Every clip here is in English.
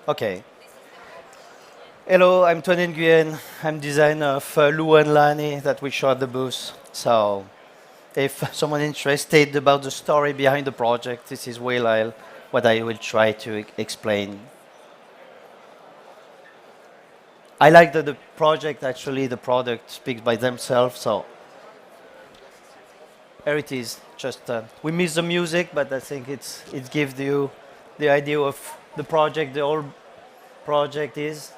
Okay. Hello, I'm Toan Nguyen. I'm designer of Luan Lani that we show at the booth. So if someone interested about the story behind the project, this is what I will try to explain. I like that the project, actually, the product speaks by themselves. So here it is. Just we miss the music, but I think it gives you the idea of the project, the whole project is.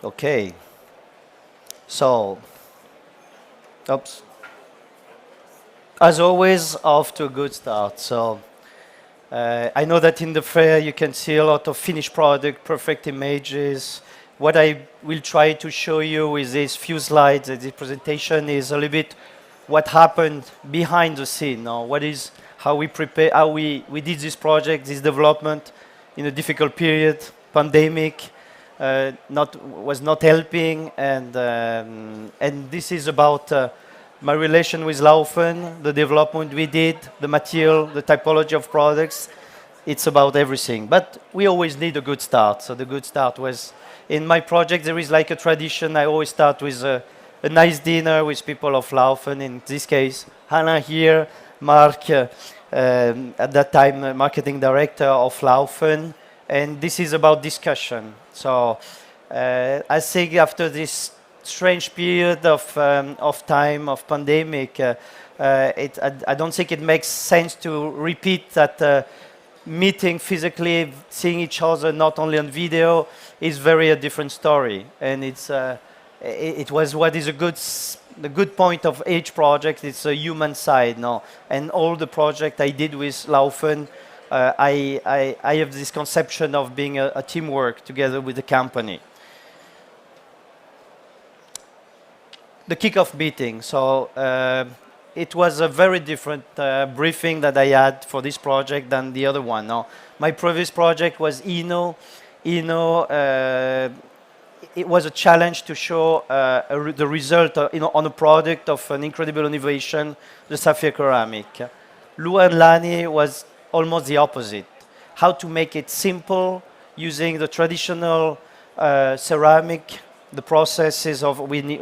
Okay. So, oops. As always, off to a good start. So, I know that in the fair you can see a lot of finished product, perfect images. What I will try to show you with these few slides, this presentation is a little bit what happened behind the scene. Now, what is how we prepare, how we did this project, this development in a difficult period, pandemic, was not helping, and this is about my relation with Laufen, the development we did, the material, the typology of products. It's about everything. But we always need a good start. So the good start was, in my project, there is like a tradition. I always start with a nice dinner with people of Laufen. In this case, Hannah here, Mark, at that time, marketing director of Laufen. And this is about discussion. So I think after this strange period of time, of pandemic, I don't think it makes sense to repeat that meeting physically, seeing each other not only on video, is very a different story. And it was what is the good point of each project. It's a human side, no? And all the project I did with Laufen, I have this conception of being a teamwork together with the company. The kickoff meeting. So it was a very different briefing that I had for this project than the other one. Now, my previous project was Eno. Eno, it was a challenge to show the result on a product of an incredible innovation, the sapphire ceramic. Luan Lani was almost the opposite. How to make it simple using the traditional ceramic. The processes of,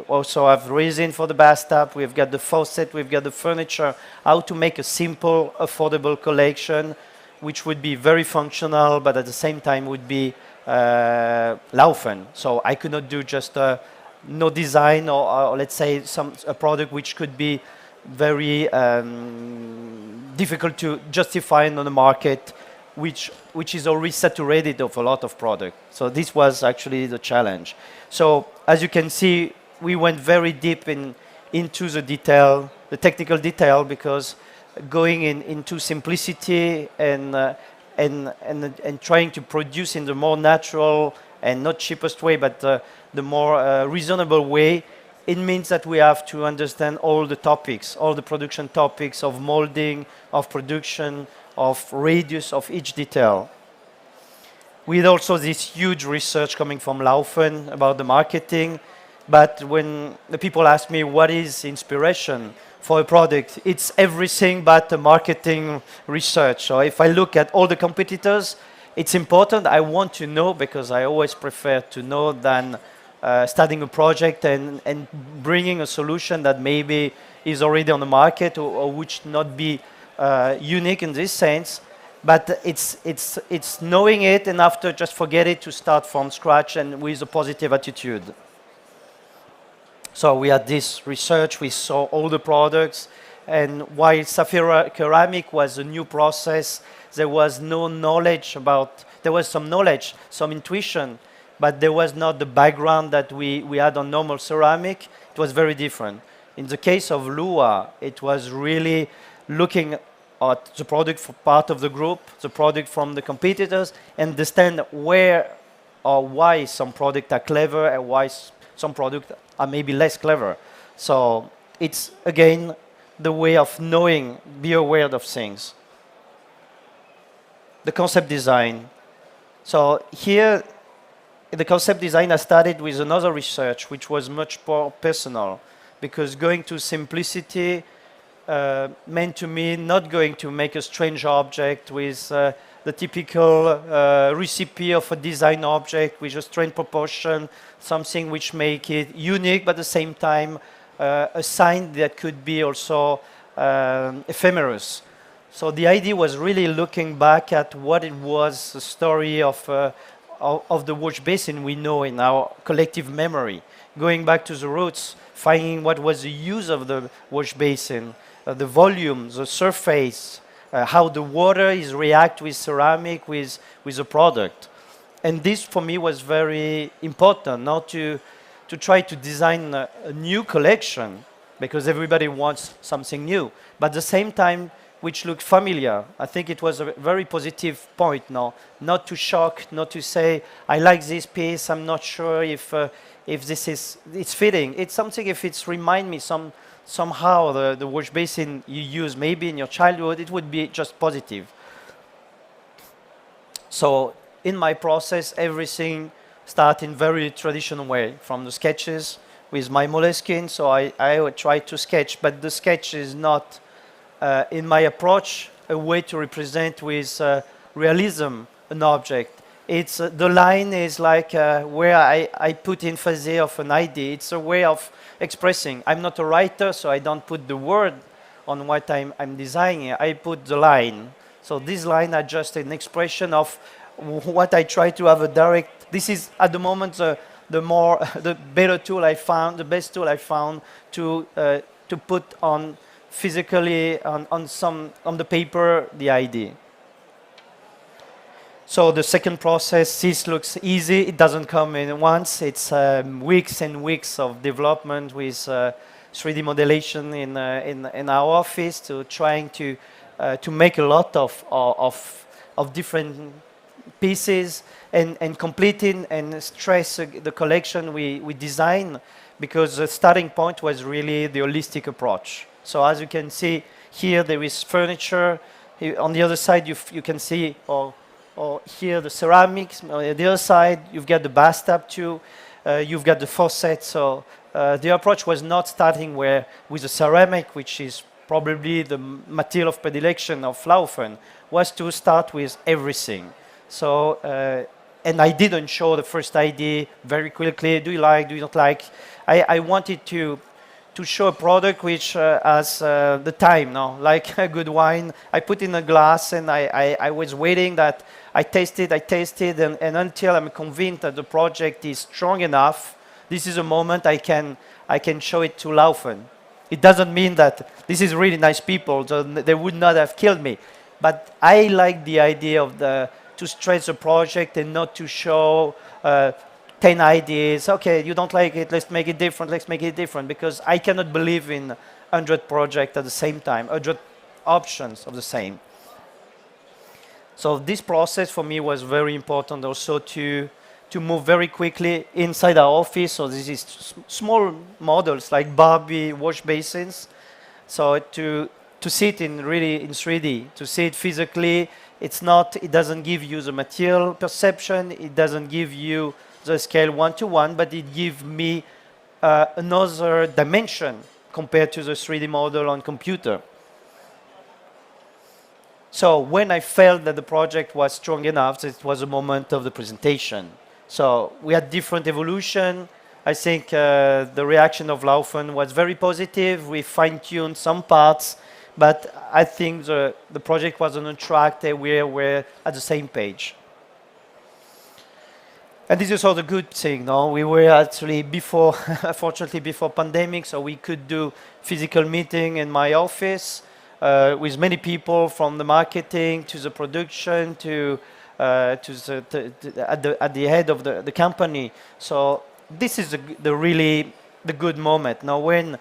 also have resin for the bathtub, we've got the faucet, we've got the furniture, how to make a simple, affordable collection, which would be very functional, but at the same time would be Laufen. So I could not do just no design or let's say a product which could be very difficult to justify on the market, which is already saturated of a lot of product. So this was actually the challenge. So as you can see, we went very deep into the detail, the technical detail, because going into simplicity and trying to produce in the more natural and not cheapest way, but the more reasonable way, it means that we have to understand all the topics, all the production topics of molding, of production, of radius of each detail. We had also this huge research coming from Laufen about the marketing, but when the people ask me what is inspiration for a product, it's everything but the marketing research. So if I look at all the competitors, it's important. I want to know, because I always prefer to know than starting a project and bringing a solution that maybe is already on the market or which not be unique in this sense. But it's knowing it, and after just forget it, to start from scratch and with a positive attitude. So we had this research, we saw all the products, and while sapphire ceramic was a new process, there was no knowledge about, there was some knowledge, some intuition, but there was not the background that we had on normal ceramic. It was very different. In the case of Lua, it was really looking at the product for part of the group, the product from the competitors, and understand where or why some products are clever and why some products are maybe less clever. So it's again the way of knowing, be aware of things. The concept design. So here, the concept design, I started with another research, which was much more personal, because going to simplicity meant to me not going to make a strange object with the typical recipe of a design object with a strange proportion, something which make it unique, but at the same time a sign that could be also ephemeral. So the idea was really looking back at what it was, the story of the wash basin we know in our collective memory, going back to the roots, finding what was the use of the wash basin, the volume, the surface, how the water is react with ceramic, with the product. And this for me was very important, not to try to design a new collection, because everybody wants something new, but at the same time, which looked familiar. I think it was a very positive point now, not to shock, not to say, I like this piece, I'm not sure if this is, it's fitting. It's something, if it's remind me somehow the wash basin you use maybe in your childhood, it would be just positive. So in my process, everything starts in very traditional way, from the sketches with my Moleskine. So I would try to sketch, but the sketch is not, in my approach, a way to represent with realism an object. It's the line is like where I put emphasis of an idea. It's a way of expressing. I'm not a writer, so I don't put the word on what I'm designing. I put the line. So this line are just an expression of what I try to have a direct. This is at the moment the better tool I found, the best tool I found to put on physically on the paper the idea. So the second process, this looks easy. It doesn't come in once. It's weeks and weeks of development with 3D modellation in our office, to trying to make a lot of different pieces and completing and stress the collection we design, because the starting point was really the holistic approach. So as you can see here, there is furniture. On the other side, you can see, or here the ceramics. On the other side, you've got the bathtub too. You've got the faucet. So the approach was not starting with the ceramic, which is probably the material of predilection of Laufen, was to start with everything. So, and I didn't show the first idea very quickly. Do you like, do you not like? I wanted to show a product which has the time, no? Like a good wine. I put in a glass and I was waiting that I tasted, and until I'm convinced that the project is strong enough, this is a moment I can show it to Laufen. It doesn't mean that this is really nice people, so they would not have killed me. But I like the idea of to stretch the project and not to show 10 ideas. Okay, you don't like it, let's make it different, because I cannot believe in 100 projects at the same time, 100 options of the same. So this process for me was very important also to move very quickly inside our office. So this is small models like Barbie wash basins. So to see it in 3D, to see it physically, it doesn't give you the material perception, it doesn't give you the scale 1:1, but it gives me another dimension compared to the 3D model on computer. So when I felt that the project was strong enough, it was a moment of the presentation. So we had different evolution. I think the reaction of Laufen was very positive. We fine-tuned some parts, but I think the project was on a track that we were at the same page. And this is also the good thing, no? We were actually before, fortunately before pandemic, so we could do physical meeting in my office with many people, from the marketing to the production to at the head of the company. So this is really the good moment. Now when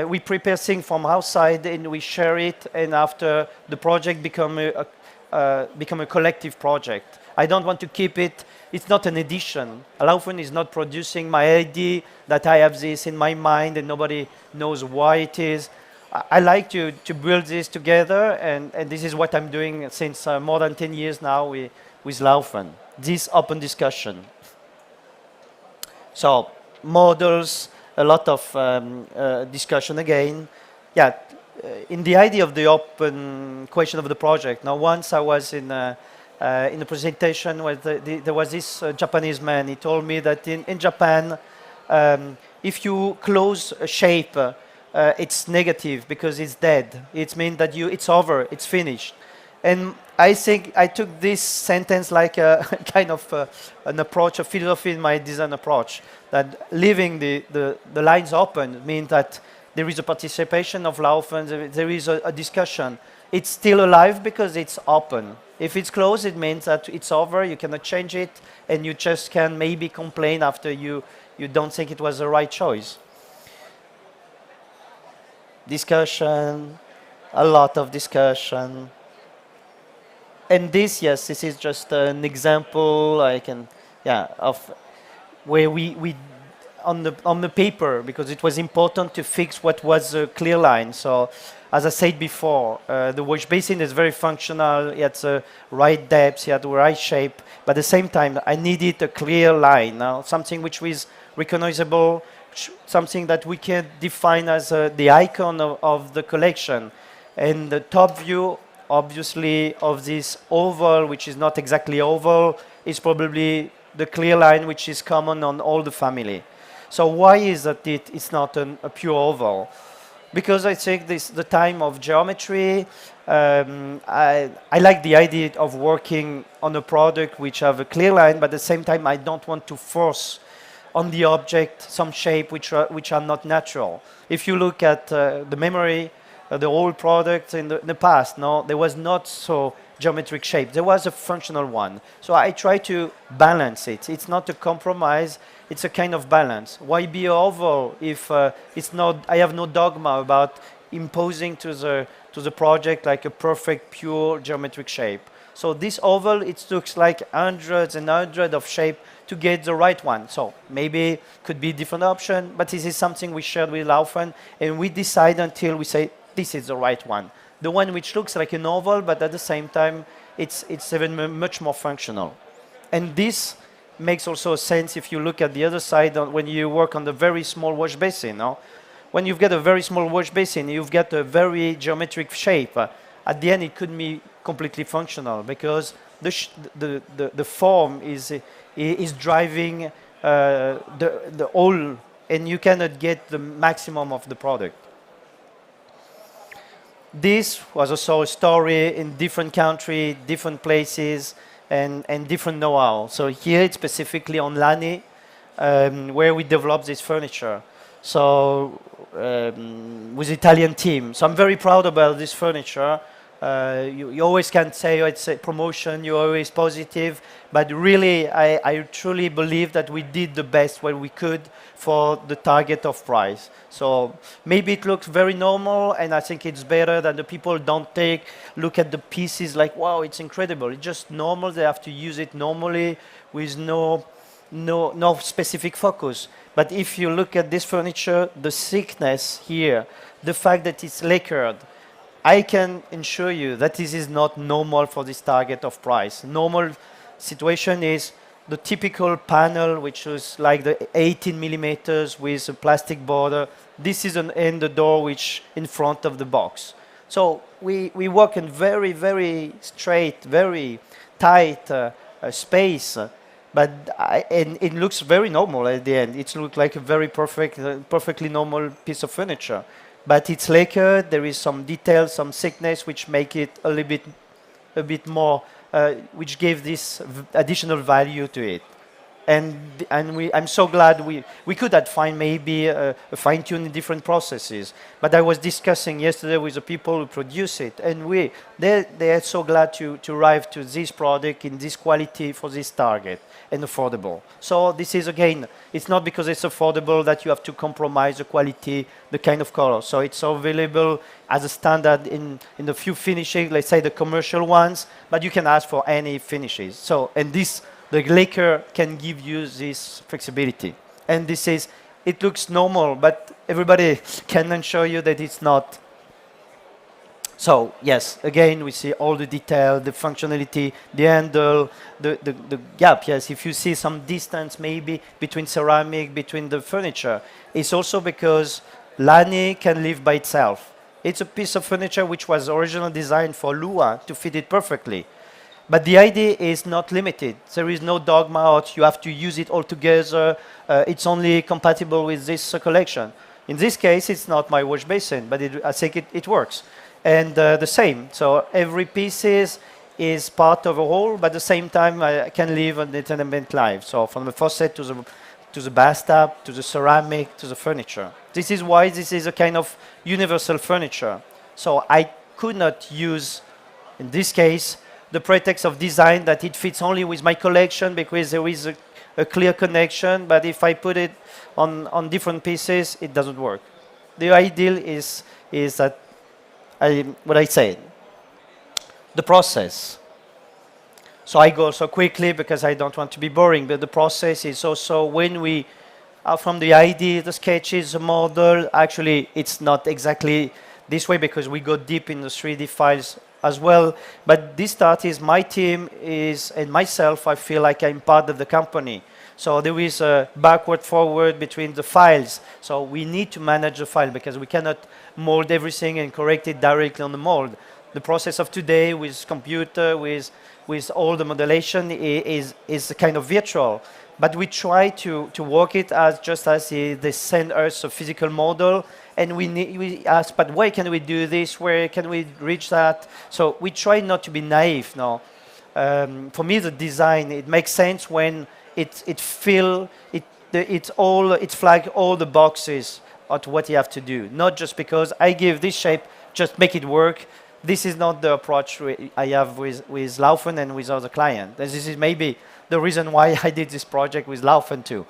we prepare things from outside and we share it, and after the project become a collective project. I don't want to keep it it's not an edition. LAUFEN is not producing my idea that I have this in my mind and nobody knows why it is. I like to build this together, and this is what I'm doing since more than 10 years now with LAUFEN, this open discussion. So models, a lot of discussion again. Yeah, in the idea of the open question of the project. Now, once I was in a presentation where there was this Japanese man. He told me that in Japan, if you close a shape, it's negative because it's dead. It means that it's over, it's finished. And I think I took this sentence like a kind of an approach, a philosophy in my design approach, that leaving the lines open means that there is a participation of LAUFEN, there is a discussion. It's still alive because it's open. If it's closed, it means that it's over, you cannot change it, and you just can maybe complain after you don't think it was the right choice. Discussion, a lot of discussion. And this, yes, this is just an example of where we on the paper, because it was important to fix what was a clear line. So, as I said before, the wash basin is very functional. It had the right depth, it had the right shape, but at the same time, I needed a clear line, something which was recognizable, something that we can define as the icon of the collection. And the top view, obviously, of this oval, which is not exactly oval, is probably the clear line which is common on all the family. So why is that it's not a pure oval? Because I think the time of geometry, I like the idea of working on a product which have a clear line, but at the same time I don't want to force on the object some shape which are not natural. If you look at the memory, the old product in the past, there was not so geometric shape. There was a functional one. So I try to balance it. It's not a compromise. It's a kind of balance. Why be oval if it's not? I have no dogma about imposing to the project like a perfect, pure geometric shape. So this oval, it looks like hundreds and hundreds of shape to get the right one. So maybe could be different option, but this is something we shared with LAUFEN, and we decide until we say this is the right one. The one which looks like an oval, but at the same time, it's even much more functional. And this makes also sense if you look at the other side when you work on the very small wash basin. When you've got a very small wash basin, you've got a very geometric shape. At the end, it could be completely functional because the form is driving the whole, and you cannot get the maximum of the product. This was also a story in different countries, different places, and different know-how. So here it's specifically on Lani, where we developed this furniture. So with the Italian team. So I'm very proud about this furniture. You always can say it's a promotion, you're always positive, but really I truly believe that we did the best what we could for the target of price. So maybe it looks very normal, and I think it's better that the people don't look at the pieces like, wow, it's incredible. It's just normal, they have to use it normally with no specific focus. But if you look at this furniture, the thickness here, the fact that it's lacquered, I can assure you that this is not normal for this target of price. Normal situation is the typical panel, which is like the 18 millimeters with a plastic border. This is in the door, which in front of the box. So we work in very, very straight, very tight space, and it looks very normal at the end. It looks like a very perfectly normal piece of furniture. But it's lacquered, there is some detail, some thickness, which make it a bit more, which gave this additional value to it. And I'm so glad we could have find maybe a fine-tune in different processes. But I was discussing yesterday with the people who produce it, and they are so glad to arrive to this product in this quality for this target and affordable. So this is, again, it's not because it's affordable that you have to compromise the quality, the kind of color. So it's available as a standard in the few finishes, let's say the commercial ones, but you can ask for any finishes. So, and this The lacquer can give you this flexibility. And this is, it looks normal, but everybody can then show you that it's not. So yes, again, we see all the detail, the functionality, the handle, the gap. Yes, if you see some distance maybe between ceramic, between the furniture, it's also because Lani can live by itself. It's a piece of furniture which was originally designed for Lua to fit it perfectly. But the idea is not limited. There is no dogma out, you have to use it all together. It's only compatible with this collection. In this case, it's not my wash basin, but I think it works. And the same, so every piece is part of a whole, but at the same time, I can live an independent life. So from the faucet to the bathtub, to the ceramic, to the furniture. This is why this is a kind of universal furniture. So I could not use, in this case, the pretext of design that it fits only with my collection because there is a clear connection, but if I put it on different pieces, it doesn't work. The ideal is that, what I said, the process. So I go so quickly because I don't want to be boring, but the process is also when we are from the idea, the sketches, the model, actually it's not exactly this way because we go deep in the 3D files as well. But this start is my team and myself, I feel like I'm part of the company. So there is a backward, forward between the files. So we need to manage the file because we cannot mold everything and correct it directly on the mold. The process of today with computer, with all the modulation is kind of virtual. But we try to work it as just as they send us a physical model, and we ask, but where can we do this? Where can we reach that? So we try not to be naive now. For me, the design, it makes sense when it flag all the boxes at what you have to do. Not just because I give this shape, just make it work. This is not the approach I have with Laufen and with other clients. This is maybe the reason why I did this project with Laufen too.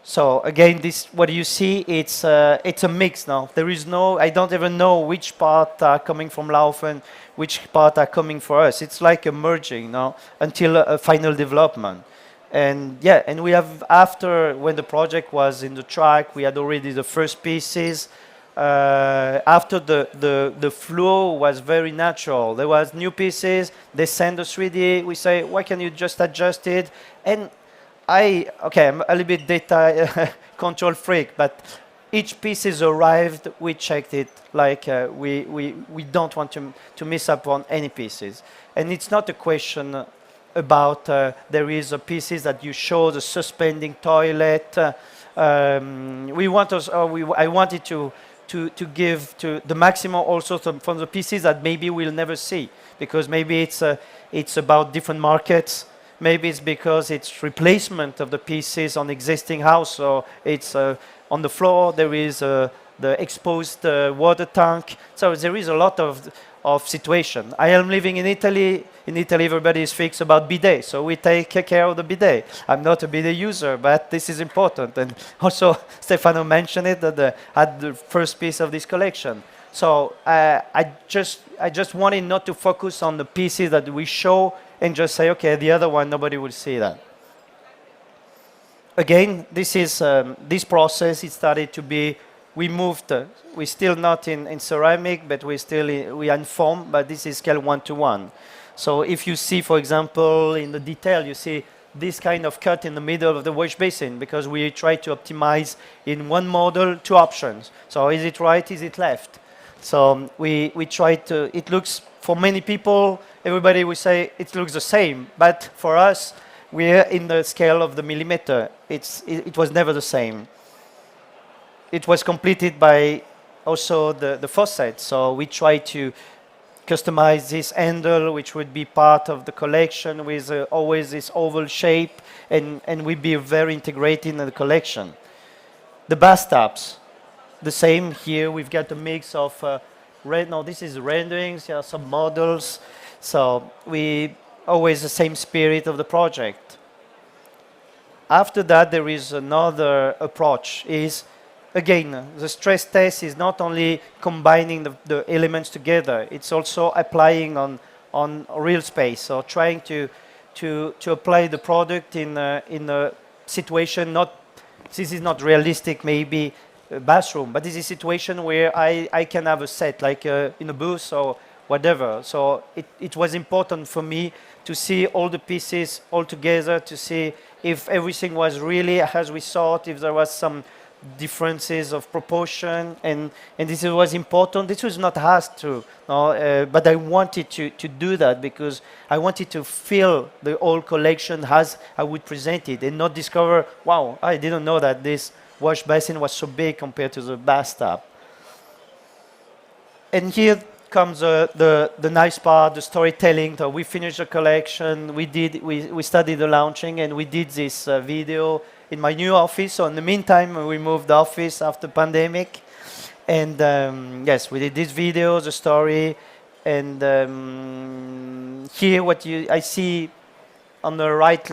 So again, what you see, it's a mix now. There is no, I don't even know which part are coming from Laufen, which part are coming for us. It's like a merging now until a final development. And yeah, and we have, after, when the project was in the track, we had already the first pieces. After the flow was very natural. There was new pieces, they send us 3D, we say, why can you just adjust it? And I'm a little bit data control freak, but each piece is arrived, we checked it, like we don't want to miss up on any pieces. And it's not a question about there is a pieces that you show, the suspending toilet. I wanted to give to the maximum also from the pieces that maybe we'll never see, because maybe it's about different markets. Maybe it's because it's replacement of the pieces on existing house, or it's on the floor there is the exposed water tank. So there is a lot of situation. I am living in Italy. In Italy, everybody is fixed about bidet, so we take care of the bidet. I'm not a bidet user, but this is important. And also, Stefano mentioned it at the first piece of this collection. So I just wanted not to focus on the pieces that we show and just say, okay, the other one, nobody will see that. Again, this is this process. It started to be. We moved. We're still not in ceramic, but we are in foam. But this is scale 1:1. So if you see, for example, in the detail, you see this kind of cut in the middle of the wash basin, because we try to optimize in one model 2 options. So is it right? Is it left? So we try to. It looks, for many people, everybody will say it looks the same, but for us, we're in the scale of the millimeter. It was never the same. It was completed by also the faucet, so we try to customize this handle, which would be part of the collection with always this oval shape, and we be very integrated in the collection. The bathtubs, the same here. We've got a mix of this is renderings, some models. So we always the same spirit of the project. After that, there is another approach. Again, the stress test is not only combining the elements together, it's also applying on real space, so trying to to apply the product in a situation not, this is not realistic, maybe a bathroom, but this is a situation where I can have a set, like in a booth or whatever. So it was important for me to see all the pieces all together, to see if everything was really as we thought, if there was some differences of proportion, and this was important. This was not asked to, no, but I wanted to do that because I wanted to feel the whole collection as I would present it and not discover, wow, I didn't know that this wash basin was so big compared to the bathtub. And here comes the nice part, the storytelling. So we finished the collection, we studied the launching, and we did this video in my new office. So in the meantime, we moved the office after pandemic. And yes, we did this video, the story. And here what I see on the right,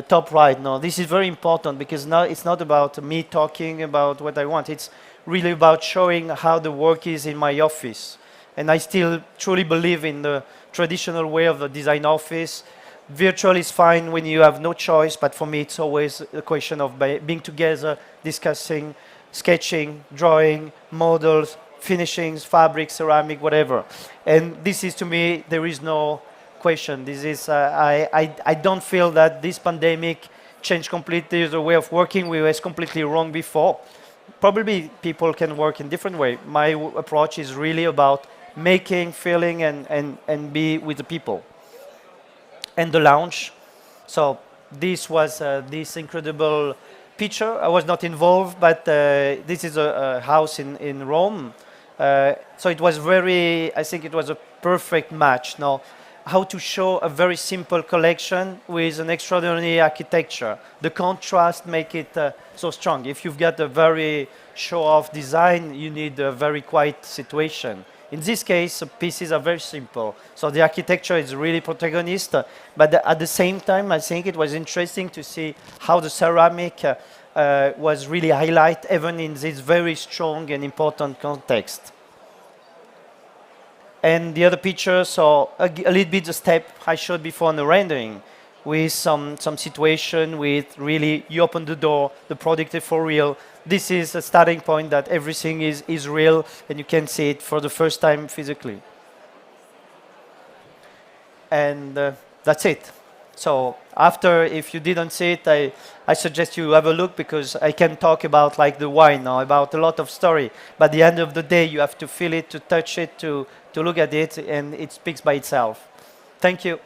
top right, no, this is very important because now it's not about me talking about what I want. It's really about showing how the work is in my office. And I still truly believe in the traditional way of the design office. Virtual is fine when you have no choice, but for me it's always a question of being together, discussing, sketching, drawing, models, finishings, fabric, ceramic, whatever. And this is, to me, there is no question. This is, I don't feel that this pandemic changed completely the way of working. We was completely wrong before. Probably people can work in different way. My approach is really about making, feeling, and be with the people. And the launch. So this was this incredible picture. I was not involved, but this is a house in Rome. So it was very, I think it was a perfect match. Now, how to show a very simple collection with an extraordinary architecture. The contrast make it so strong. If you've got a very show-off design, you need a very quiet situation. In this case, the pieces are very simple. So the architecture is really protagonist, but at the same time, I think it was interesting to see how the ceramic was really highlight even in this very strong and important context. And the other picture, so a little bit the step I showed before in the rendering, with some situation with really, you open the door, the product is for real. This is a starting point that everything is real and you can see it for the first time physically. And that's it. So after, if you didn't see it, I suggest you have a look because I can talk about like the wine now, about a lot of story. But at the end of the day, you have to feel it, to touch it, to look at it, and it speaks by itself. Thank you.